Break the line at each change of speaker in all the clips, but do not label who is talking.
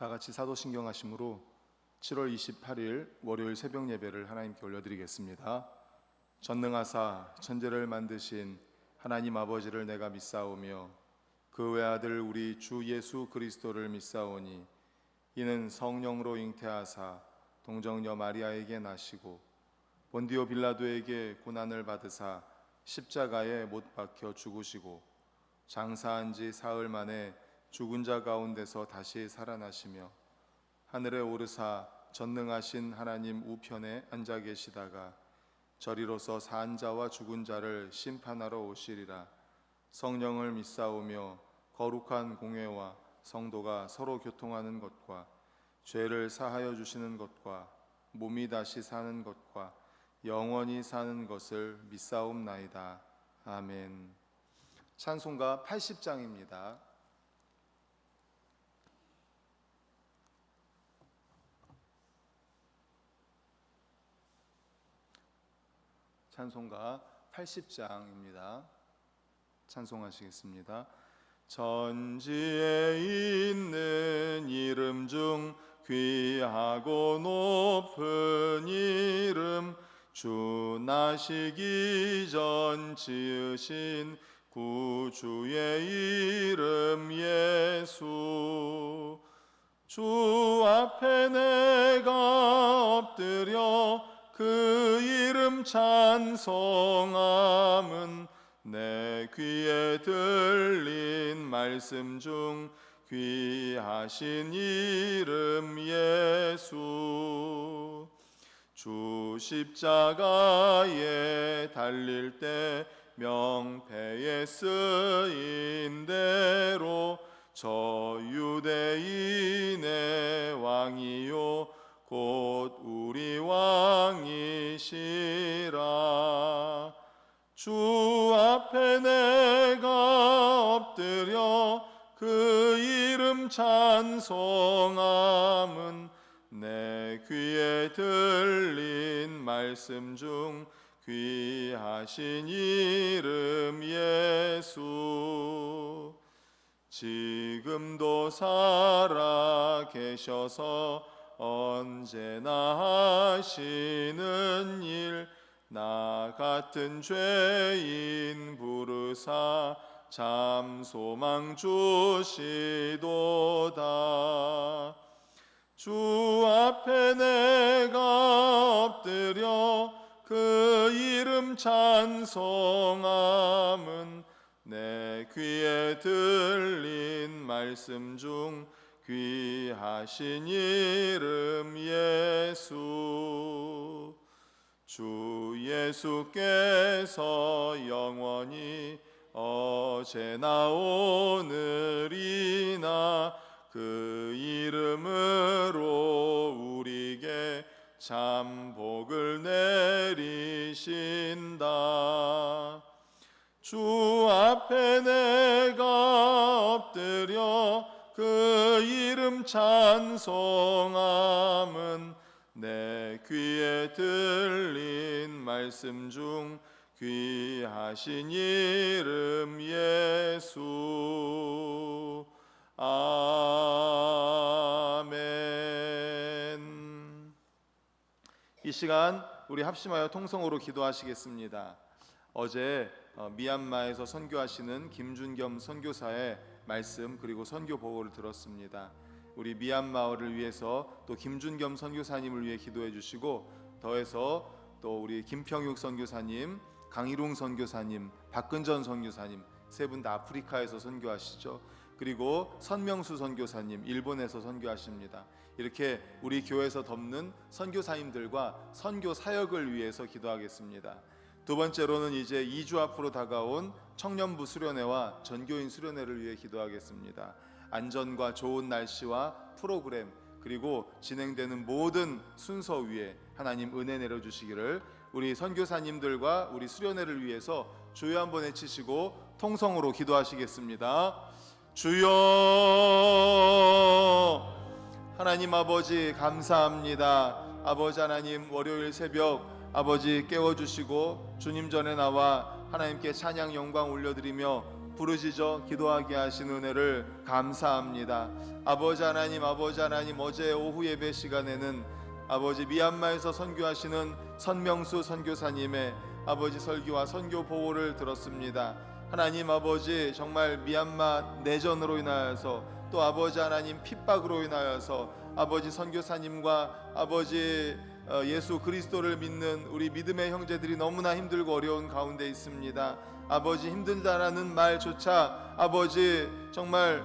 다 같이 사도신경 하심으로 7월 28일 월요일 새벽 예배를 하나님께 올려드리겠습니다. 전능하사 천지를 만드신 하나님 아버지를 내가 믿사오며 그 외아들 우리 주 예수 그리스도를 믿사오니 이는 성령으로 잉태하사 동정녀 마리아에게 나시고 본디오 빌라도에게 고난을 받으사 십자가에 못 박혀 죽으시고 장사한 지 사흘 만에 죽은 자 가운데서 다시 살아나시며 하늘에 오르사 전능하신 하나님 우편에 앉아 계시다가 저리로서 산 자와 죽은 자를 심판하러 오시리라. 성령을 믿사오며 거룩한 공회와 성도가 서로 교통하는 것과 죄를 사하여 주시는 것과 몸이 다시 사는 것과 영원히 사는 것을 믿사옵나이다. 아멘. 찬송가 80장입니다. 찬송가 80장입니다. 찬송하시겠습니다. 천지에 있는 이름 중 귀하고 높은 이름, 주 나시기 전 지으신 구주의 이름 예수. 주 앞에 내가 엎드려 그 이름 찬송함은 내 귀에 들린 말씀 중 귀하신 이름 예수. 주 십자가에 달릴 때 명패에 쓰인 대로 저 유대인의 왕이요 곧 우리 왕이시라. 주 앞에 내가 엎드려 그 이름 찬송함은 내 귀에 들린 말씀 중 귀하신 이름 예수. 지금도 살아 계셔서 언제나 하시는 일, 나 같은 죄인 부르사 참 소망 주시도다. 주 앞에 내가 엎드려 그 이름 찬송함은 내 귀에 들린 말씀 중 귀하신 이름 예수. 주 예수께서 영원히 어제나 오늘이나 그 이름으로 우리에게 참 복을 내리신다. 주 앞에 내가 엎드려 그 이름 찬송함은 내 귀에 들린 말씀 중 귀하신 이름 예수. 아멘. 이 시간 우리 합심하여 통성으로 기도하시겠습니다. 어제 미얀마에서 선교하시는 김준겸 선교사의 말씀 그리고 선교 보고를 들었습니다. 우리 미얀마를 위해서 또 김준겸 선교사님을 위해 기도해 주시고, 더해서 또 우리 김평육 선교사님, 강일웅 선교사님, 박근전 선교사님 세 분 다 아프리카에서 선교하시죠. 그리고 선명수 선교사님 일본에서 선교하십니다. 이렇게 우리 교회에서 돕는 선교사님들과 선교 사역을 위해서 기도하겠습니다. 두 번째로는 이제 2주 앞으로 다가온 청년부 수련회와 전교인 수련회를 위해 기도하겠습니다. 안전과 좋은 날씨와 프로그램 그리고 진행되는 모든 순서 위에 하나님 은혜 내려주시기를 우리 선교사님들과 우리 수련회를 위해서 주여 한번 외치시고 통성으로 기도하시겠습니다. 주여. 하나님 아버지 감사합니다. 아버지 하나님, 월요일 새벽 아버지 깨워주시고 주님 전에 나와 하나님께 찬양 영광 올려드리며 부르짖어 기도하게 하신 은혜를 감사합니다. 아버지 하나님, 어제 오후 예배 시간에는 아버지 미얀마에서 선교하시는 선명수 선교사님의 아버지 설교와 선교 보호를 들었습니다. 하나님 아버지, 정말 미얀마 내전으로 인하여서 또 아버지 하나님 핍박으로 인하여서 아버지 선교사님과 아버지 예수 그리스도를 믿는 우리 믿음의 형제들이 너무나 힘들고 어려운 가운데 있습니다. 아버지, 힘들다라는 말조차 아버지 정말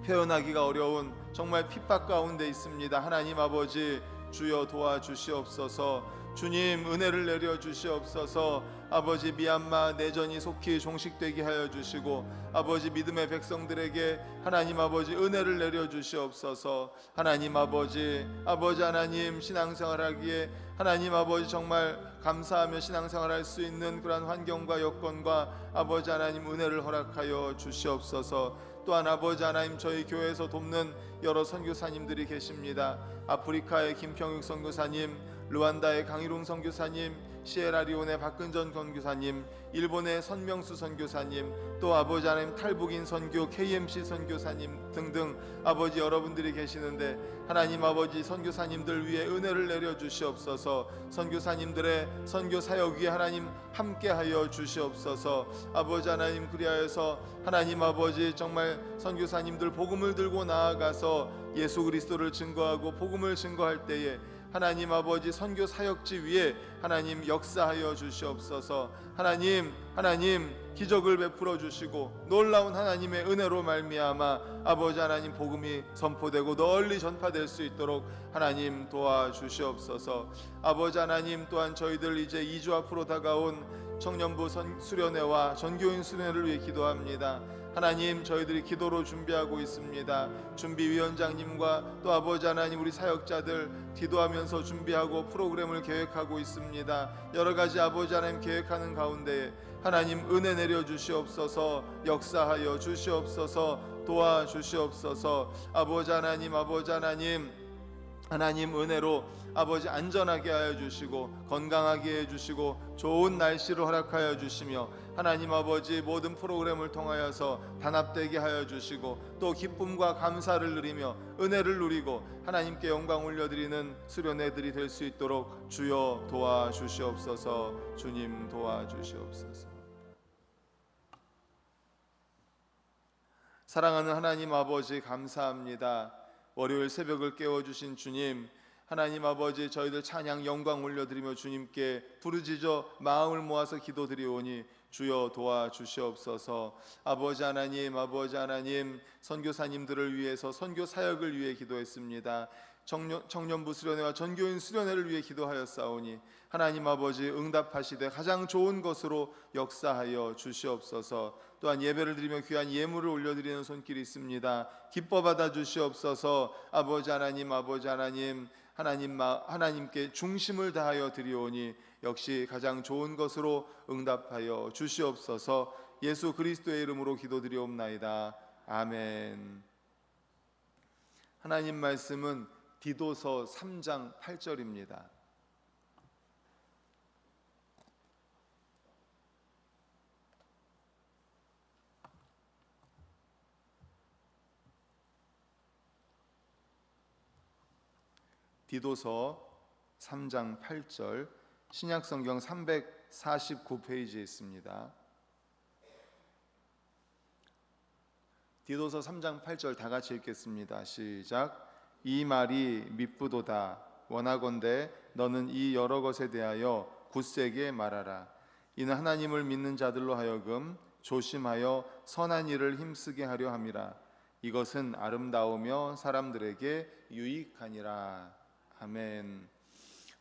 표현하기가 어려운 정말 핍박 가운데 있습니다. 하나님 아버지, 주여 도와주시옵소서. 주님 은혜를 내려 주시옵소서. 아버지, 미얀마 내전이 속히 종식되게 하여 주시고 아버지 믿음의 백성들에게 하나님 아버지 은혜를 내려 주시옵소서. 하나님 아버지 하나님 신앙생활하기에 하나님 아버지 정말 감사하며 신앙생활할 수 있는 그러한 환경과 여건과 아버지 하나님 은혜를 허락하여 주시옵소서. 또한 아버지 하나님, 저희 교회에서 돕는 여러 선교사님들이 계십니다. 아프리카의 김평육 선교사님, 르완다의 강일웅 선교사님, 시에라리온의 박근전 선교사님, 일본의 선명수 선교사님, 또 아버지 하나님 탈북인 선교 KMC 선교사님 등등 아버지 여러분들이 계시는데 하나님 아버지 선교사님들 위에 은혜를 내려 주시옵소서. 선교사님들의 선교 사역 위에 하나님 함께하여 주시옵소서. 아버지 하나님, 그리하여서 하나님 아버지 정말 선교사님들 복음을 들고 나아가서 예수 그리스도를 증거하고 복음을 증거할 때에 하나님 아버지 선교 사역지 위에 하나님 역사하여 주시옵소서. 하나님 기적을 베풀어 주시고 놀라운 하나님의 은혜로 말미암아 아버지 하나님 복음이 선포되고 널리 전파될 수 있도록 하나님 도와주시옵소서. 아버지 하나님, 또한 저희들 이제 2주 앞으로 다가온 청년부 수련회와 전교인 수련회를 위해 기도합니다. 하나님, 저희들이 기도로 준비하고 있습니다. 준비위원장님과 또 아버지 하나님 우리 사역자들 기도하면서 준비하고 프로그램을 계획하고 있습니다. 여러 가지 아버지 하나님 계획하는 가운데 하나님 은혜 내려 주시옵소서. 역사하여 주시옵소서. 도와주시옵소서. 아버지 하나님 은혜로 아버지 안전하게 하여 주시고 건강하게 해 주시고 좋은 날씨를 허락하여 주시며 하나님 아버지 모든 프로그램을 통하여서 단합되게 하여 주시고 또 기쁨과 감사를 누리며 은혜를 누리고 하나님께 영광 올려드리는 수련회들이 될 수 있도록 주여 도와주시옵소서. 주님 도와주시옵소서. 사랑하는 하나님 아버지, 감사합니다. 월요일 새벽을 깨워주신 주님, 하나님 아버지, 저희들 찬양 영광 올려드리며 주님께 부르짖어 마음을 모아서 기도드리오니 주여 도와주시옵소서. 아버지 하나님 선교사님들을 위해서 선교 사역을 위해 기도했습니다. 청년부 수련회와 전교인 수련회를 위해 기도하였사오니 하나님 아버지 응답하시되 가장 좋은 것으로 역사하여 주시옵소서. 또한 예배를 드리며 귀한 예물을 올려드리는 손길이 있습니다. 기뻐 받아 주시옵소서. 아버지 하나님께 중심을 다하여 드리오니 역시 가장 좋은 것으로 응답하여 주시옵소서. 예수 그리스도의 이름으로 기도드리옵나이다. 아멘. 하나님 말씀은 디도서 3장 8절입니다. 디도서 3장 8절, 신약성경 349페이지에 있습니다. 디도서 3장 8절 다 같이 읽겠습니다. 시작. 이 말이 미쁘도다. 원하건대 너는 이 여러 것에 대하여 굳세게 말하라. 이는 하나님을 믿는 자들로 하여금 조심하여 선한 일을 힘쓰게 하려 함이라. 이것은 아름다우며 사람들에게 유익하니라. 아멘.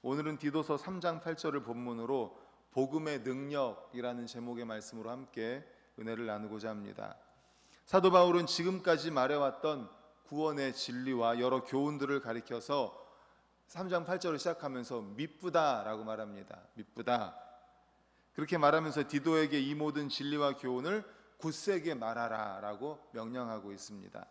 오늘은 디도서 3장 8절을 본문으로 복음의 능력이라는 제목의 말씀으로 함께 은혜를 나누고자 합니다. 사도 바울은 지금까지 말해왔던 구원의 진리와 여러 교훈들을 가리켜서 3장 8절을 시작하면서 미쁘다라고 말합니다. 미쁘다. 그렇게 말하면서 디도에게 이 모든 진리와 교훈을 굳세게 말하라 라고 명령하고 있습니다.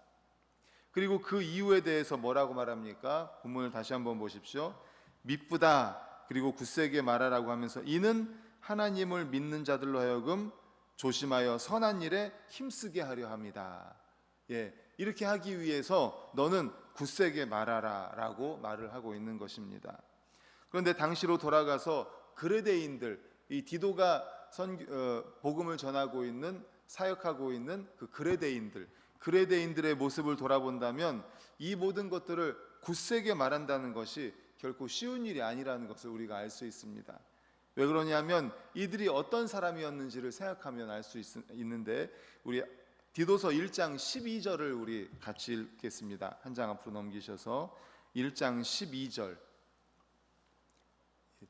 그리고 그 이유에 대해서 뭐라고 말합니까? 본문을 다시 한번 보십시오. 미쁘다 그리고 굳세게 말하라고 하면서 이는 하나님을 믿는 자들로 하여금 조심하여 선한 일에 힘쓰게 하려 합니다. 이렇게 하기 위해서 너는 굳세게 말하라 라고 말을 하고 있는 것입니다. 그런데 당시로 돌아가서 그레데인들, 이 디도가 복음을 전하고 있는, 사역하고 있는 그 그레데인들의 모습을 돌아본다면 이 모든 것들을 굳세게 말한다는 것이 결코 쉬운 일이 아니라는 것을 우리가 알 수 있습니다. 왜 그러냐면 이들이 어떤 사람이었는지를 생각하면 알 수 있는데, 우리 디도서 1장 12절을 우리 같이 읽겠습니다. 한 장 앞으로 넘기셔서 1장 12절,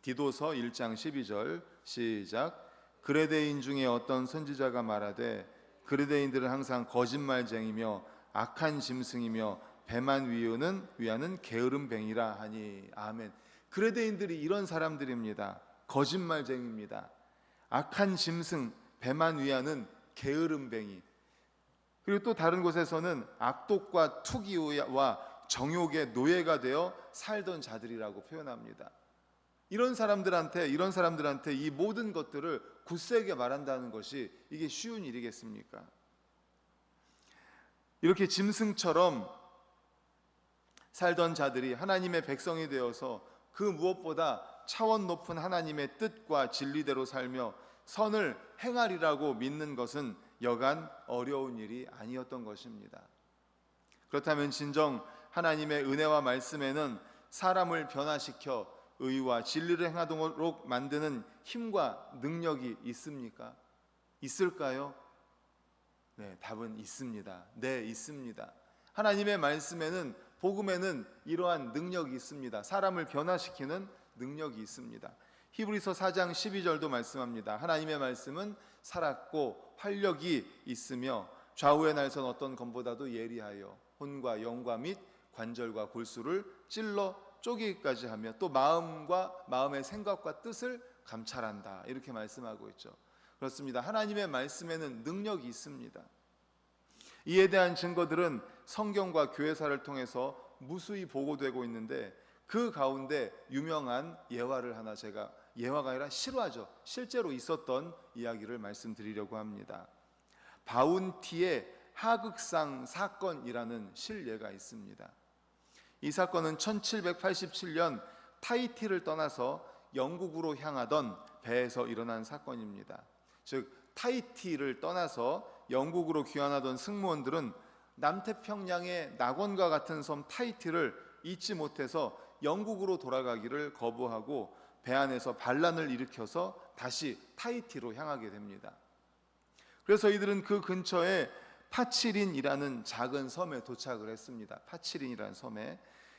디도서 1장 12절 시작. 그레데인 중에 어떤 선지자가 말하되 그레데인들은 항상 거짓말쟁이며 악한 짐승이며 배만 위하는 게으름뱅이라 하니. 아멘. 그레데인들이 이런 사람들입니다. 거짓말쟁이입니다. 악한 짐승, 배만 위하는 게으름뱅이. 그리고 또 다른 곳에서는 악독과 투기와 정욕의 노예가 되어 살던 자들이라고 표현합니다. 이런 사람들한테 이 모든 것들을 굳세게 말한다는 것이 이게 쉬운 일이겠습니까? 이렇게 짐승처럼 살던 자들이 하나님의 백성이 되어서 그 무엇보다 차원 높은 하나님의 뜻과 진리대로 살며 선을 행하리라고 믿는 것은 여간 어려운 일이 아니었던 것입니다. 그렇다면 진정 하나님의 은혜와 말씀에는 사람을 변화시켜 의와 진리를 행하도록 만드는 힘과 능력이 있습니까? 있을까요? 네, 답은 있습니다. 네, 있습니다. 하나님의 말씀에는, 복음에는 이러한 능력이 있습니다. 사람을 변화시키는 능력이 있습니다. 히브리서 4장 12절도 말씀합니다. 하나님의 말씀은 살았고 활력이 있으며 좌우의 날선 어떤 검보다도 예리하여 혼과 영과 및 관절과 골수를 찔러 쪼개기까지 하며 또 마음의 생각과 뜻을 감찰한다. 이렇게 말씀하고 있죠. 그렇습니다. 하나님의 말씀에는 능력이 있습니다. 이에 대한 증거들은 성경과 교회사를 통해서 무수히 보고되고 있는데, 그 가운데 유명한 예화가 아니라 실화죠. 실제로 있었던 이야기를 말씀드리려고 합니다. 바운티의 하극상 사건이라는 실예가 있습니다. 이 사건은 1787년 타히티를 떠나서 영국으로 향하던 배에서 일어난 사건입니다. 즉 타히티를 떠나서 영국으로 귀환하던 승무원들은 남태평양의 낙원과 같은 섬 타히티를 잊지 못해서 영국으로 돌아가기를 거부하고 배 안에서 반란을 일으켜서 다시 타히티로 향하게 됩니다. 그래서 이들은 그 근처에 파치린이라는 작은 섬에 도착을 했습니다. 파치린이라는 섬에.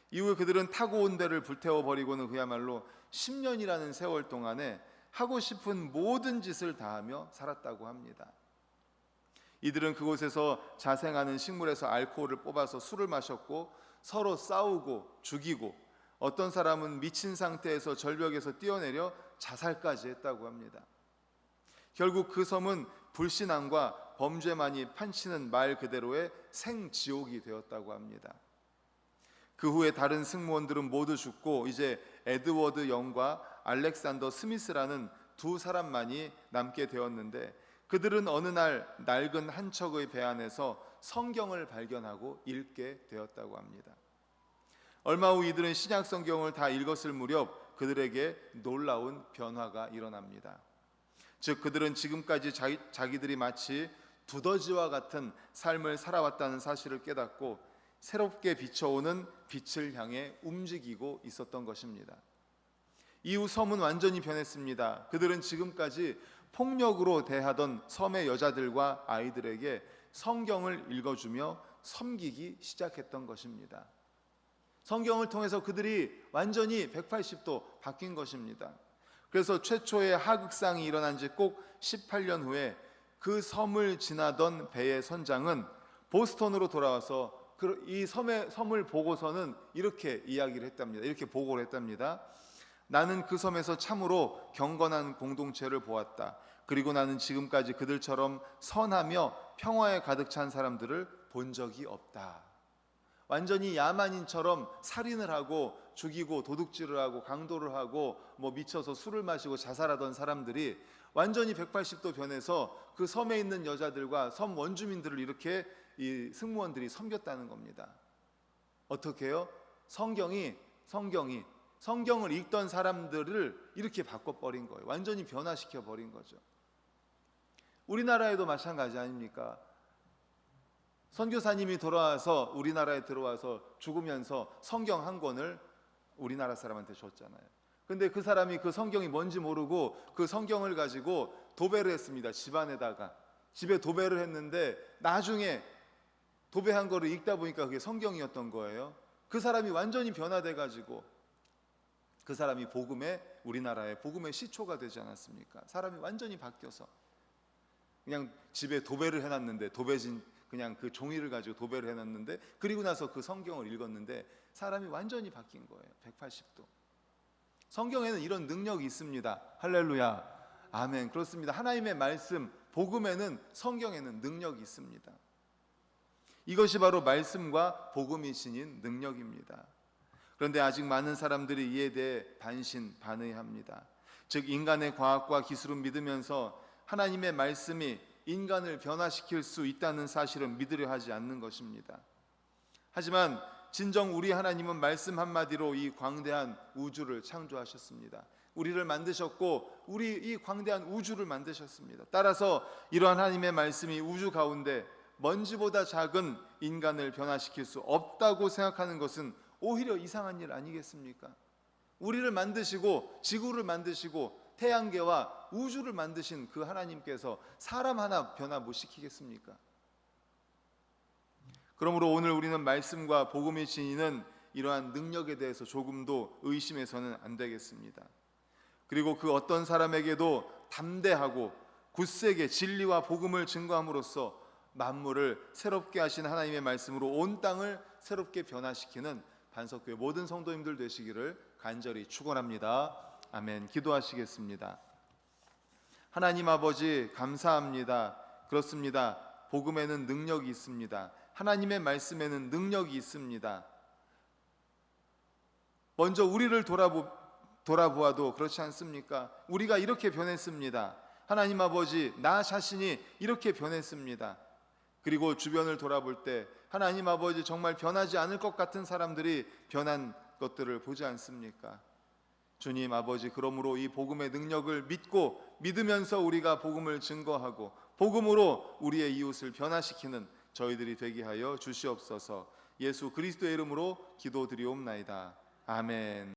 이후에 그들은 타고 온 배를 불태워버리고는 그야말로 10년이라는 세월 동안에 하고 싶은 모든 짓을 다하며 살았다고 합니다. 이들은 그곳에서 자생하는 식물에서 알코올을 뽑아서 술을 마셨고 서로 싸우고 죽이고 어떤 사람은 미친 상태에서 절벽에서 뛰어내려 자살까지 했다고 합니다. 결국 그 섬은 불신앙과 범죄만이 판치는 말 그대로의 생지옥이 되었다고 합니다. 그 후에 다른 승무원들은 모두 죽고 이제 에드워드 영과 알렉산더 스미스라는 두 사람만이 남게 되었는데, 그들은 어느 날 낡은 한 척의 배 안에서 성경을 발견하고 읽게 되었다고 합니다. 얼마 후 이들은 신약 성경을 다 읽었을 무렵 그들에게 놀라운 변화가 일어납니다. 즉 그들은 지금까지 자기들이 마치 두더지와 같은 삶을 살아왔다는 사실을 깨닫고 새롭게 비춰오는 빛을 향해 움직이고 있었던 것입니다. 이후 섬은 완전히 변했습니다. 그들은 지금까지 폭력으로 대하던 섬의 여자들과 아이들에게 성경을 읽어주며 섬기기 시작했던 것입니다. 성경을 통해서 그들이 완전히 180도 바뀐 것입니다. 그래서 최초의 하극상이 일어난 지 꼭 18년 후에 그 섬을 지나던 배의 선장은 보스턴으로 돌아와서 이 섬을 보고서는 이렇게 이야기를 했답니다. 이렇게 보고를 했답니다. 나는 그 섬에서 참으로 경건한 공동체를 보았다. 그리고 나는 지금까지 그들처럼 선하며 평화에 가득 찬 사람들을 본 적이 없다. 완전히 야만인처럼 살인을 하고 죽이고 도둑질을 하고 강도를 하고 미쳐서 술을 마시고 자살하던 사람들이 완전히 180도 변해서 그 섬에 있는 여자들과 섬 원주민들을 이렇게 이 승무원들이 섬겼다는 겁니다. 어떻게 해요? 성경을 읽던 사람들을 이렇게 바꿔버린 거예요. 완전히 변화시켜버린 거죠. 우리나라에도 마찬가지 아닙니까? 선교사님이 돌아와서 우리나라에 들어와서 죽으면서 성경 한 권을 우리나라 사람한테 줬잖아요. 근데 그 사람이 그 성경이 뭔지 모르고 그 성경을 가지고 도배를 했습니다. 집안에다가. 집에 도배를 했는데 나중에 도배한 거를 읽다 보니까 그게 성경이었던 거예요. 그 사람이 완전히 변화돼 가지고 그 사람이 우리나라의 복음의 시초가 되지 않았습니까? 사람이 완전히 바뀌어서 그냥 집에 도배를 해놨는데 그냥 그 종이를 가지고 도배를 해놨는데 그리고 나서 그 성경을 읽었는데 사람이 완전히 바뀐 거예요. 180도. 성경에는 이런 능력이 있습니다. 할렐루야. 아멘. 그렇습니다. 하나님의 말씀, 복음에는, 성경에는 능력이 있습니다. 이것이 바로 말씀과 복음이 지닌 능력입니다. 그런데 아직 많은 사람들이 이에 대해 반신반의합니다. 즉 인간의 과학과 기술은 믿으면서 하나님의 말씀이 인간을 변화시킬 수 있다는 사실은 믿으려 하지 않는 것입니다. 하지만 진정 우리 하나님은 말씀 한마디로 이 광대한 우주를 창조하셨습니다. 우리를 만드셨고 우리 이 광대한 우주를 만드셨습니다. 따라서 이러한 하나님의 말씀이 우주 가운데 먼지보다 작은 인간을 변화시킬 수 없다고 생각하는 것은 오히려 이상한 일 아니겠습니까? 우리를 만드시고 지구를 만드시고 태양계와 우주를 만드신 그 하나님께서 사람 하나 변화 못 시키겠습니까? 그러므로 오늘 우리는 말씀과 복음이 지니는 이러한 능력에 대해서 조금도 의심해서는 안 되겠습니다. 그리고 그 어떤 사람에게도 담대하고 굳세게 진리와 복음을 증거함으로써 만물을 새롭게 하신 하나님의 말씀으로 온 땅을 새롭게 변화시키는 반석교회 모든 성도님들 되시기를 간절히 축원합니다. 아멘. 기도하시겠습니다. 하나님 아버지 감사합니다. 그렇습니다. 복음에는 능력이 있습니다. 하나님의 말씀에는 능력이 있습니다. 먼저 우리를 돌아보아도 그렇지 않습니까? 우리가 이렇게 변했습니다. 하나님 아버지, 나 자신이 이렇게 변했습니다. 그리고 주변을 돌아볼 때 하나님 아버지 정말 변하지 않을 것 같은 사람들이 변한 것들을 보지 않습니까? 주님 아버지, 그러므로 이 복음의 능력을 믿으면서 우리가 복음을 증거하고 복음으로 우리의 이웃을 변화시키는 저희들이 되게 하여 주시옵소서. 예수 그리스도의 이름으로 기도드리옵나이다. 아멘.